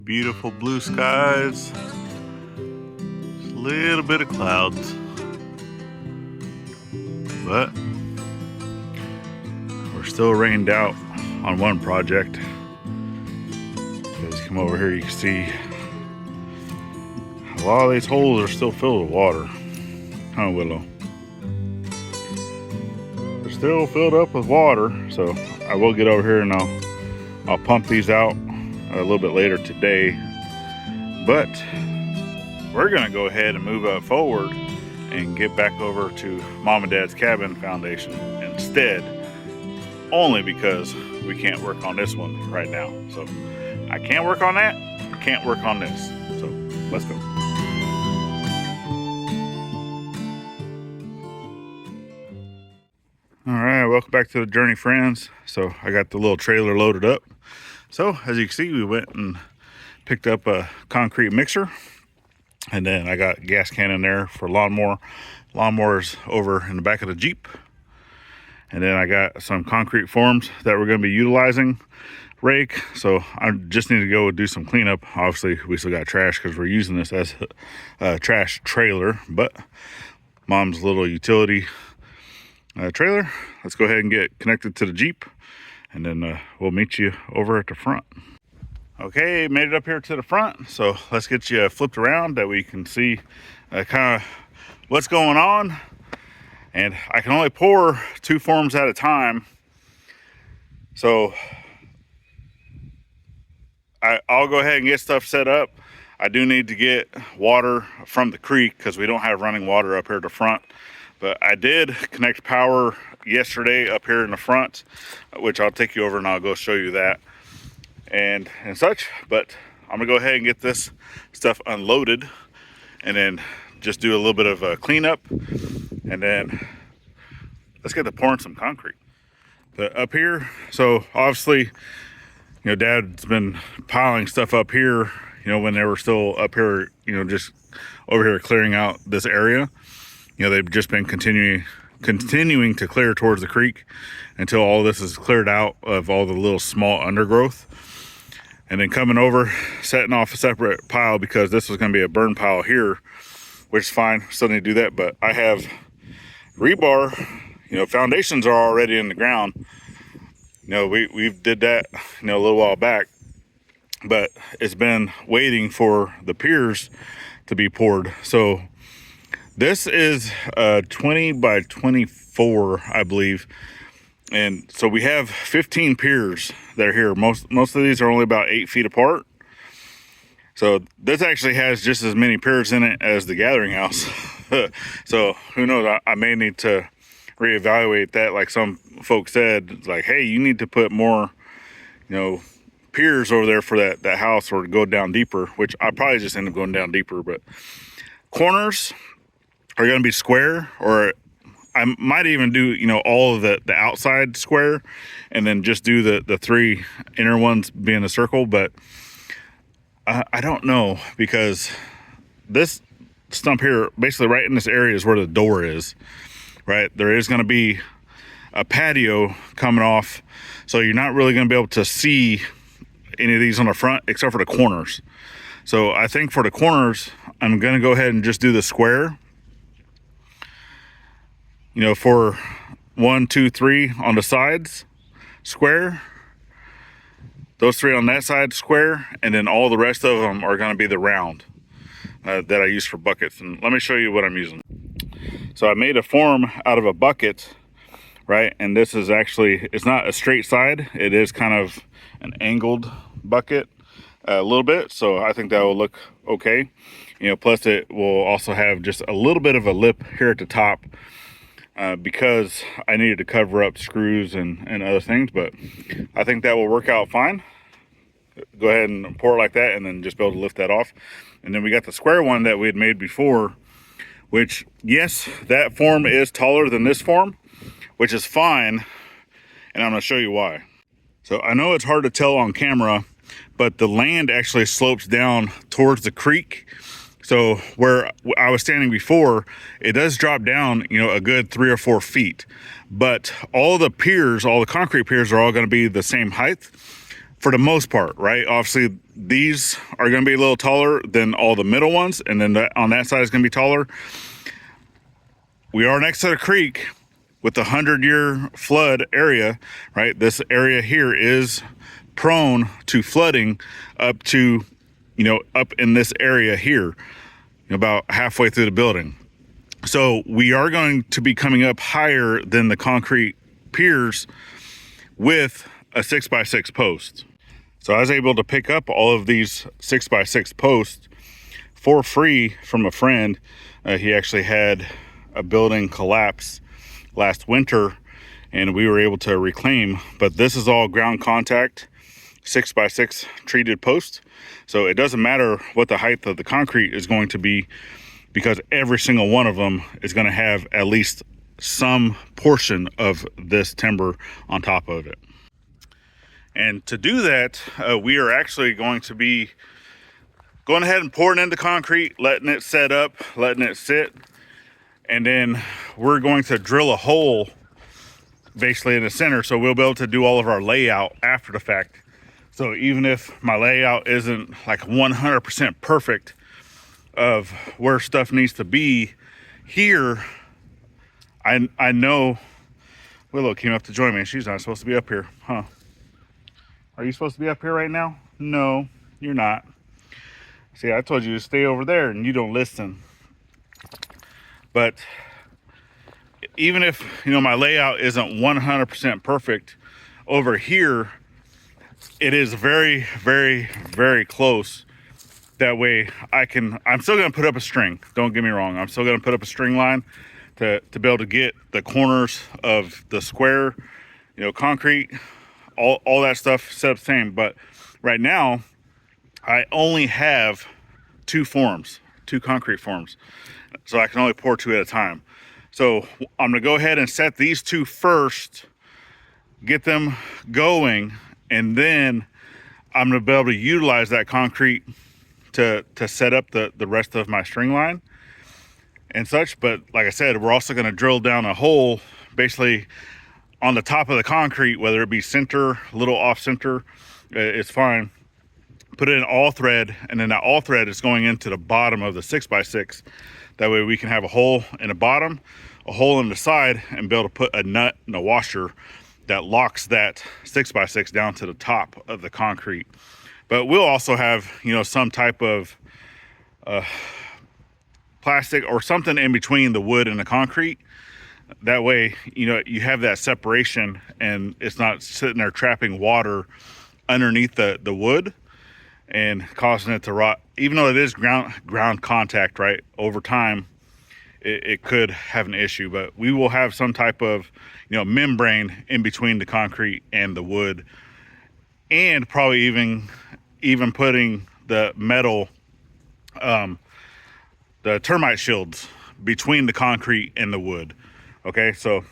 Beautiful blue skies, just a little bit of clouds, but we're still rained out on one project. As you come over here, you can see a lot of these holes are still filled with water. Huh, Willow? They're still filled up with water, so I will get over here and I'll pump these out a little bit later today. But we're gonna go ahead and move up forward and get back over to Mom and Dad's Cabin Foundation instead, only because we can't work on this one right now. So I can't work on that, I can't work on this. So let's go. All right, welcome back to the journey, friends. So I got the little trailer loaded up. So as you can see, we went and picked up a concrete mixer, and then I got gas can in there for lawnmowers over in the back of the Jeep. And then I got some concrete forms that we're going to be utilizing, rake. So I just need to go do some cleanup. Obviously we still got trash because we're using this as a trash trailer, but Mom's little utility trailer. Let's go ahead and get connected to the Jeep, and then we'll meet you over at the front. Okay, made it up here to the front, so let's get you flipped around that we can see kind of what's going on. And I can only pour 2 forms at a time, so I'll go ahead and get stuff set up. I do need to get water from the creek because we don't have running water up here at the front. But I did connect power yesterday up here in the front, which I'll take you over and I'll go show you that and such. But I'm gonna go ahead and get this stuff unloaded and then just do a little bit of a cleanup, and then let's get to pouring some concrete. But up here, so obviously, Dad's been piling stuff up here, when they were still up here, just over here clearing out this area. They've just been continuing to clear towards the creek until all this is cleared out of all the little small undergrowth. And then coming over, setting off a separate pile because this was going to be a burn pile here, which is fine. Still need to do that, but I have rebar, foundations are already in the ground. We did that, a little while back, but it's been waiting for the piers to be poured. So this is 20 by 24, I believe. And so we have 15 piers that are here. Most of these are only about 8 feet apart. So this actually has just as many piers in it as the gathering house. So who knows, I may need to reevaluate that. Like some folks said, like, hey, you need to put more, piers over there for that house, or go down deeper, which I probably just end up going down deeper. But corners are going to be square, or I might even do, all of the outside square, and then just do the 3 inner ones being a circle. But I don't know, because this stump here, basically right in this area is where the door is, right? There is going to be a patio coming off, so you're not really going to be able to see any of these on the front except for the corners. So I think for the corners, I'm going to go ahead and just do the square. For 1, 2, 3 on the sides, square. Those 3 on that side, square. And then all the rest of them are going to be the round that I use for buckets. And let me show you what I'm using. So I made a form out of a bucket, right? And this is actually, it's not a straight side. It is kind of an angled bucket a little bit. So I think that will look okay. Plus it will also have just a little bit of a lip here at the top, because I needed to cover up screws and other things, but I think that will work out fine. Go ahead and pour it like that, and then just be able to lift that off. And then we got the square one that we had made before, which, yes, that form is taller than this form, which is fine, and I'm going to show you why. So I know it's hard to tell on camera, but the land actually slopes down towards the creek. So where I was standing before, it does drop down, a good 3 or 4 feet. But all the piers, all the concrete piers, are all going to be the same height. for the most part, right? Obviously, these are going to be a little taller than all the middle ones, and then on that side is going to be taller. We are next to the creek with the 100-year flood area, right? This area here is prone to flooding up to, up in this area here, about halfway through the building. So we are going to be coming up higher than the concrete piers with a 6x6 post. So I was able to pick up all of these 6x6 posts for free from a friend. He actually had a building collapse last winter and we were able to reclaim, but this is all ground contact 6x6 treated post. So it doesn't matter what the height of the concrete is going to be, because every single one of them is going to have at least some portion of this timber on top of it. And to do that, we are actually going to be going ahead and pouring in the concrete, letting it set up, letting it sit, and then we're going to drill a hole basically in the center, so we'll be able to do all of our layout after the fact. So even if my layout isn't like 100% perfect of where stuff needs to be here, I know Willow came up to join me. She's not supposed to be up here, huh? Are you supposed to be up here right now? No, you're not. See, I told you to stay over there and you don't listen. But even if, my layout isn't 100% perfect over here, it is very, very, very close. That way I'm still going to put up a string. Don't get me wrong. I'm still going to put up a string line to be able to get the corners of the square, concrete, all that stuff set up the same. But right now, I only have two concrete forms. So I can only pour two at a time. So I'm going to go ahead and set these two first, get them going, and then I'm going to be able to utilize that concrete to set up the rest of my string line and such. But like I said, we're also going to drill down a hole basically on the top of the concrete, whether it be center, a little off center, it's fine. Put it in all thread, and then that all thread is going into the bottom of the 6x6. That way we can have a hole in the bottom, a hole in the side, and be able to put a nut and a washer that locks that 6x6 down to the top of the concrete. But we'll also have, some type of plastic or something in between the wood and the concrete. That way, you have that separation and it's not sitting there trapping water underneath the wood and causing it to rot. Even though it is ground contact, right? Over time, it could have an issue, but we will have some type of, membrane in between the concrete and the wood, and probably even putting the metal, the termite shields between the concrete and the wood. Okay, so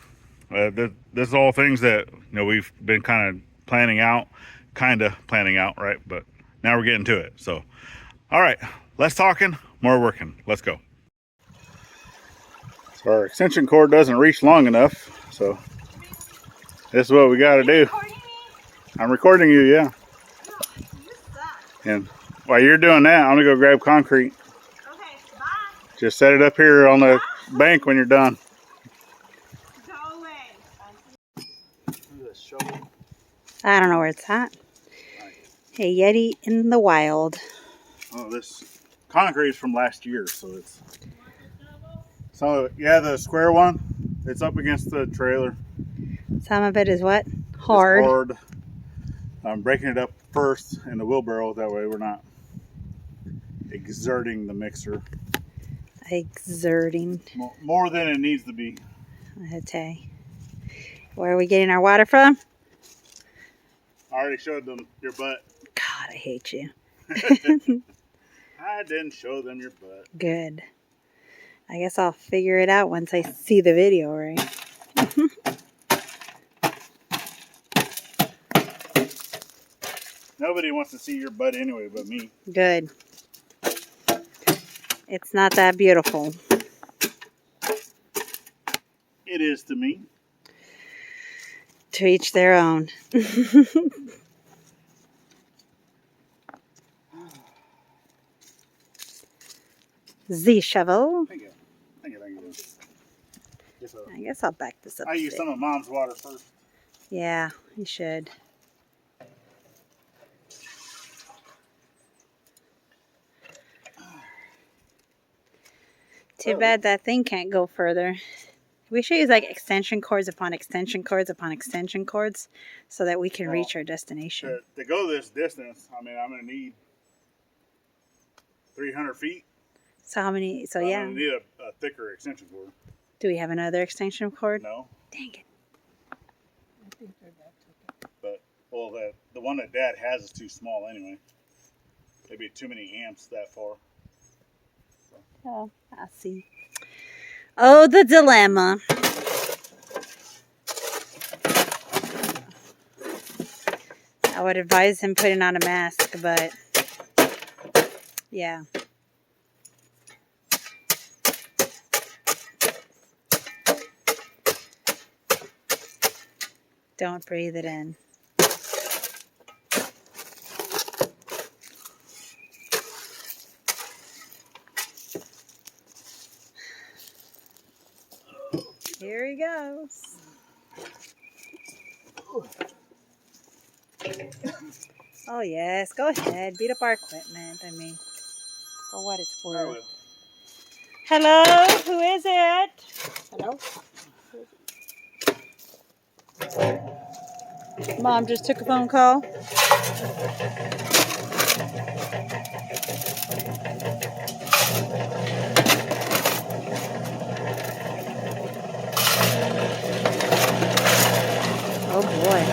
this is all things that we've been kind of planning out, right? But now we're getting to it. So, all right, less talking, more working. Let's go. So our extension cord doesn't reach long enough, so this is what we got to do. I'm recording you, yeah. And while you're doing that, I'm gonna go grab concrete. Okay, bye. Just set it up here on the bank when you're done. Go away. I don't know where it's at. A Yeti in the wild. Oh, this concrete is from last year, so it's... So, yeah, the square one, it's up against the trailer. Some of it is what? Hard. It's hard. I'm breaking it up first in the wheelbarrow. That way we're not exerting the mixer. Exerting. More than it needs to be. Okay. Where are we getting our water from? I already showed them your butt. God, I hate you. I didn't show them your butt. Good. I guess I'll figure it out once I see the video, right? Nobody wants to see your butt anyway but me. Good. It's not that beautiful. It is to me. To each their own. Z shovel. Thank you. Thank you. Thank you. Yes, sir. I guess I'll back this up. I a use bit. some of Mom's water first. Yeah, you should. Too bad that thing can't go further. We should use like extension cords upon extension cords upon extension cords so that we can reach our destination. To go this distance, I mean, I'm going to need 300 feet. So how many? So I'm yeah. going to need a thicker extension cord. Do we have another extension cord? No. Dang it. But, well, the one that Dad has is too small anyway. There'd be too many amps that far. Oh, I see. Oh, the dilemma. I would advise him putting on a mask, but yeah. Don't breathe it in. Here he goes. Oh yes, go ahead. Beat up our equipment. I mean, for what it's worth. Hello, who is it? Hello? Mom just took a phone call. Oh boy.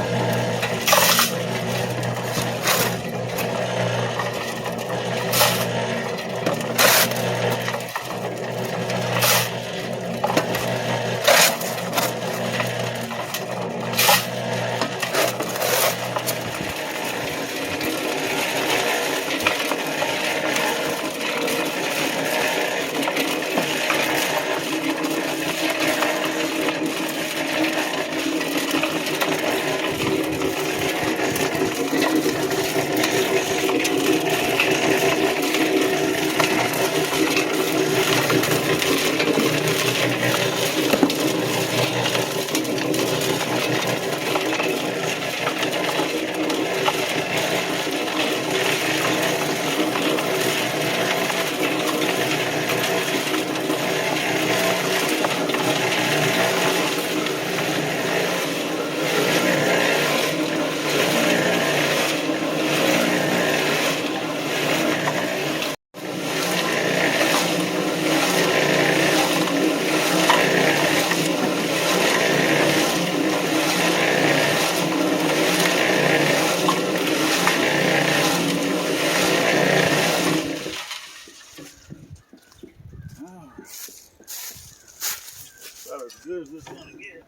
About as good as this is going to get.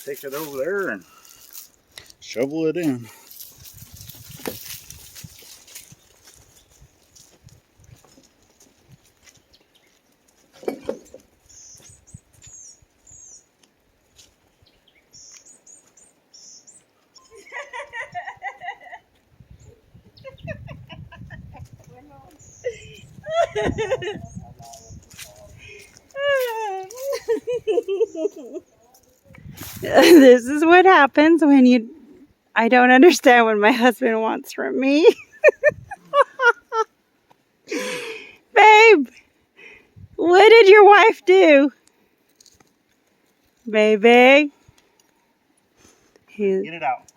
Take it over there and shovel it in. This is what happens when I don't understand what my husband wants from me. Babe, what did your wife do? Baby. Get it out.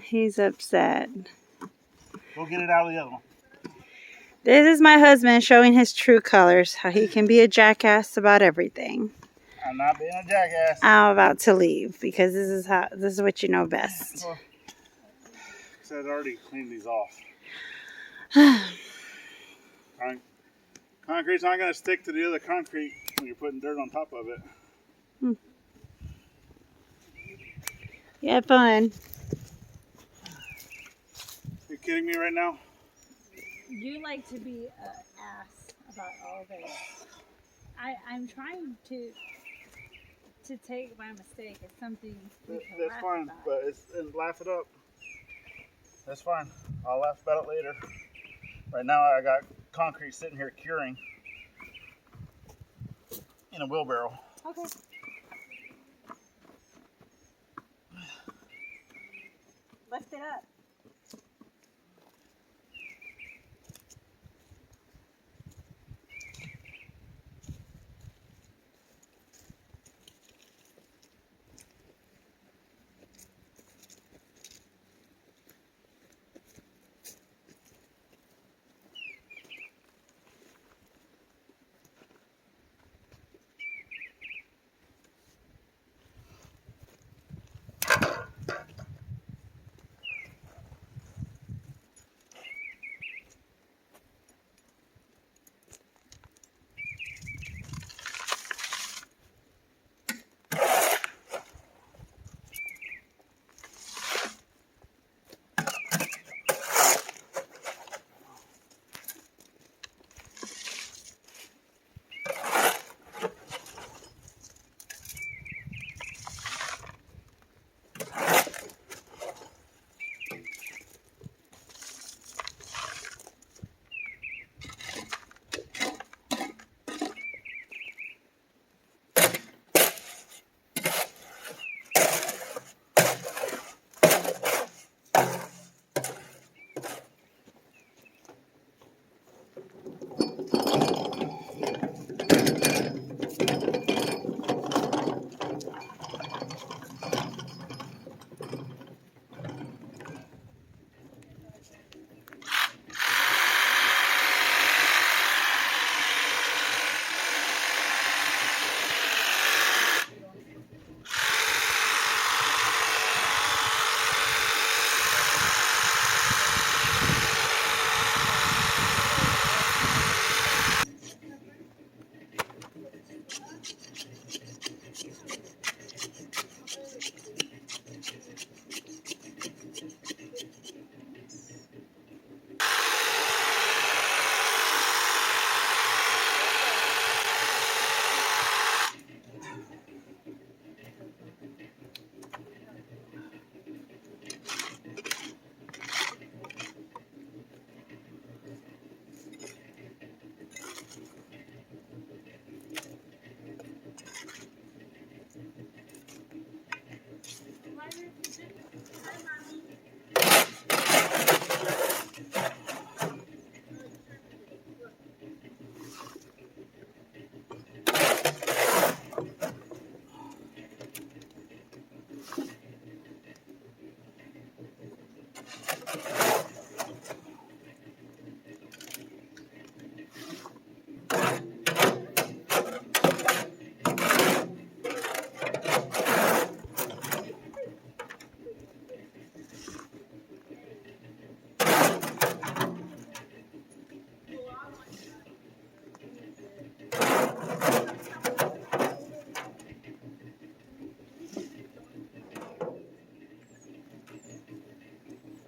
He's upset. Go get it out of the other one. This is my husband showing his true colors, how he can be a jackass about everything. I'm not being a jackass. I'm about to leave because this is what you know best. So I'd already cleaned these off. Concrete's not going to stick to the other concrete when you're putting dirt on top of it. You had fun. You kidding me right now? You like to be an ass about all this. I'm trying to take my mistake as something we can That's laugh fine, about. but laugh it up. That's fine. I'll laugh about it later. Right now, I got concrete sitting here curing in a wheelbarrow. Okay. Lift it up.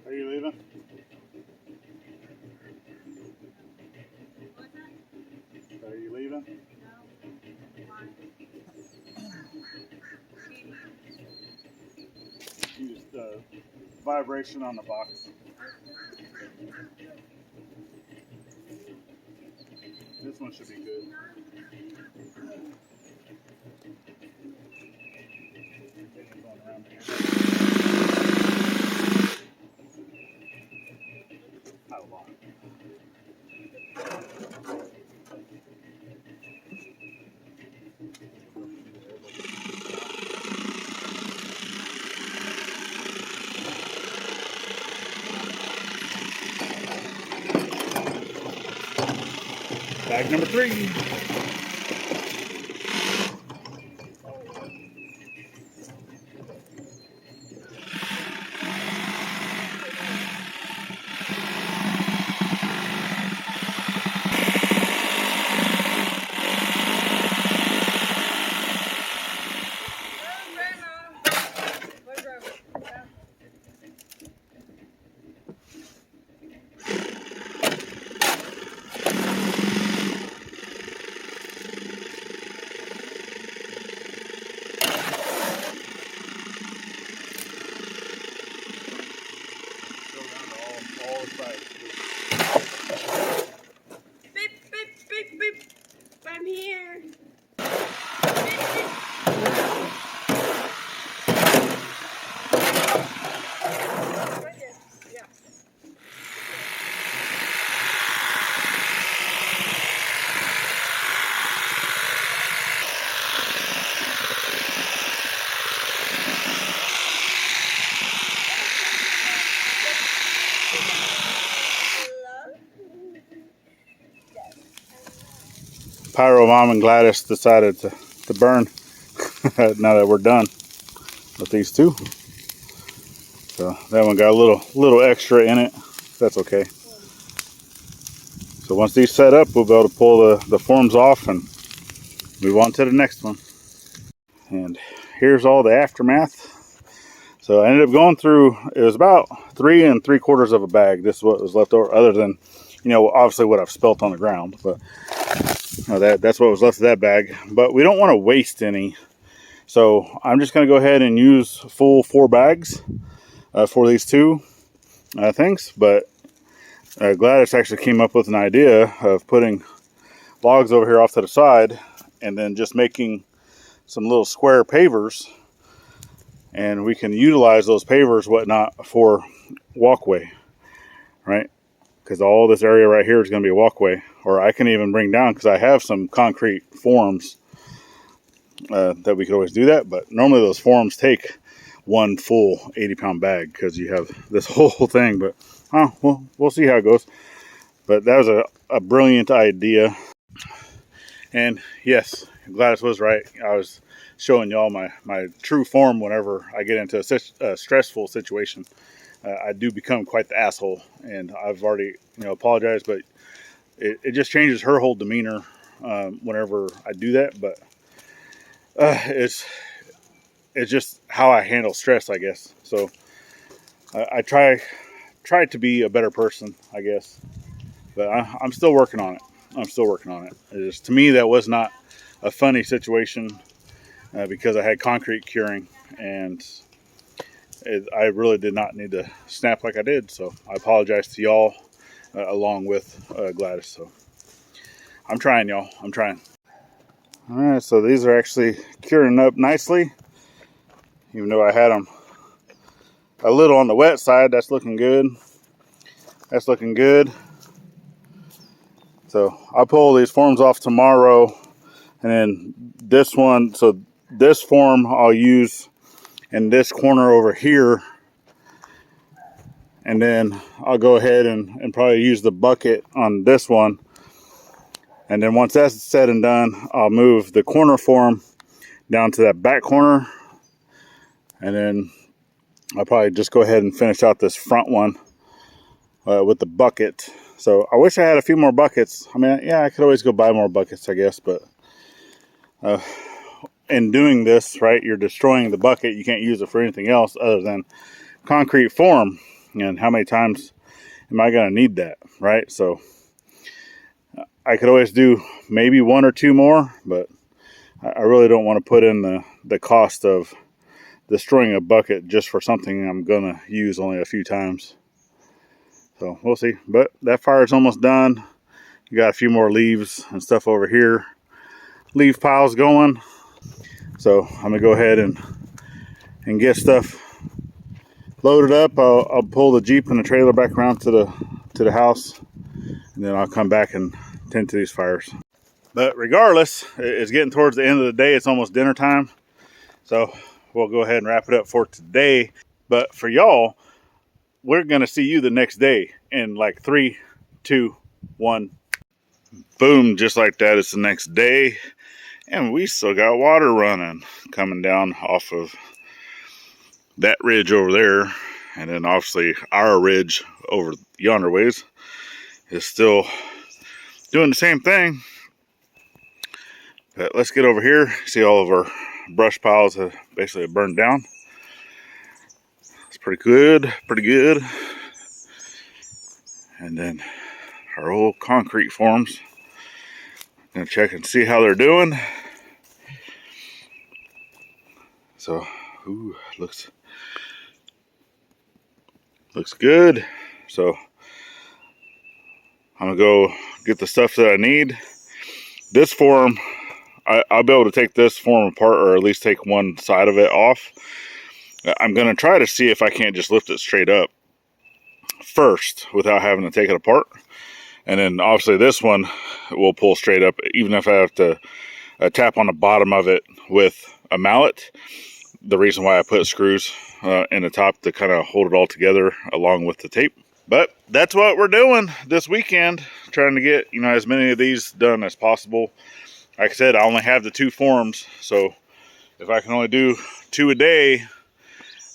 Are you leaving? Are you leaving? Use the vibration on the box. This one should be good. Going around here. Not a lot. Bag number 3. all sides. Beep, beep, beep, beep. I'm here. Right here. Yeah. Pyro Mom and Gladys decided to burn now that we're done with these two. So that one got a little extra in it. That's okay. So once these set up, we'll be able to pull the forms off and move on to the next one. And here's all the aftermath. So I ended up going through, it was about 3 3/4 of a bag. This is what was left over, other than, you know, obviously what I've spilt on the ground. But you know, that's what was left of that bag. But we don't want to waste any. So I'm just going to go ahead and use full 4 bags for these two things. But Gladys actually came up with an idea of putting logs over here off to the side and then just making some little square pavers, and we can utilize those pavers whatnot for walkway, right? Because all this area right here is going to be a walkway. Or I can even bring down, because I have some concrete forms that we could always do that, but normally those forms take one full 80-pound bag because you have this whole thing. But well, we'll see how it goes. But that was a brilliant idea. And yes, Gladys was right. I was showing y'all my true form whenever I get into a stressful situation. I do become quite the asshole, and I've already, you know, apologized, but it just changes her whole demeanor whenever I do that. But it's just how I handle stress, I guess. So I try to be a better person, I guess. But I'm still working on it. I'm still working on it. To me, that was not a funny situation because I had concrete curing, and I really did not need to snap like I did. So I apologize to y'all along with Gladys. So I'm trying, y'all. I'm trying. All right, so these are actually curing up nicely, even though I had them a little on the wet side. That's looking good. That's looking good. So I'll pull these forms off tomorrow, and then this one, so this form I'll use in this corner over here, and then I'll go ahead and probably use the bucket on this one. And then once that's said and done, I'll move the corner form down to that back corner, and then I'll probably just go ahead and finish out this front one with the bucket. So I wish I had a few more buckets. I mean, yeah, I could always go buy more buckets, I guess, but in doing this, right, you're destroying the bucket. You can't use it for anything else other than concrete form. And how many times am I going to need that, right? So I could always do maybe 1 or 2 more, but I really don't want to put in the cost of destroying a bucket just for something I'm going to use only a few times. So we'll see. But that fire is almost done. You got a few more leaves and stuff over here. Leaf piles going. So I'm going to go ahead and get stuff loaded up. I'll pull the Jeep and the trailer back around to the house, and then I'll come back and tend to these fires. But regardless, it's getting towards the end of the day. It's almost dinner time. So we'll go ahead and wrap it up for today. But for y'all, we're going to see you the next day in like 3, 2, 1. Boom, just like that, it's the next day. And we still got water running coming down off of that ridge over there. And then obviously our ridge over yonder ways is still doing the same thing. But let's get over here. See, all of our brush piles have basically burned down. It's pretty good, pretty good. And then our old concrete forms. Gonna check and see how they're doing. So, ooh, looks good. So I'm gonna go get the stuff that I need. This form, I'll be able to take this form apart, or at least take one side of it off. I'm gonna try to see if I can't just lift it straight up first without having to take it apart. And then obviously this one will pull straight up, even if I have to tap on the bottom of it with a mallet. The reason why I put screws in the top to kind of hold it all together along with the tape. But that's what we're doing this weekend, trying to get, you know, as many of these done as possible. Like I said, I only have the 2 forms, so if I can only do 2 a day,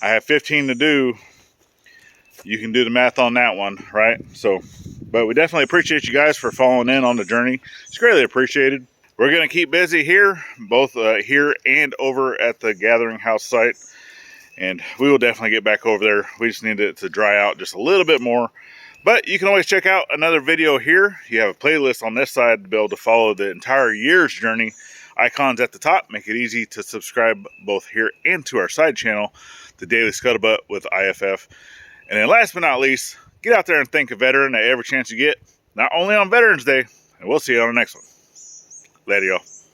I have 15 to do. You can do the math on that one, right? So, but we definitely appreciate you guys for following in on the journey. It's greatly appreciated. We're going to keep busy here, both here and over at the gathering house site. And we will definitely get back over there. We just need it to dry out just a little bit more. But you can always check out another video here. You have a playlist on this side to be able to follow the entire year's journey. Icons at the top make it easy to subscribe both here and to our side channel, The Daily Scuttlebutt with IFF. And then last but not least, get out there and thank a veteran at every chance you get, not only on Veterans Day. And we'll see you on the next one. Later, y'all.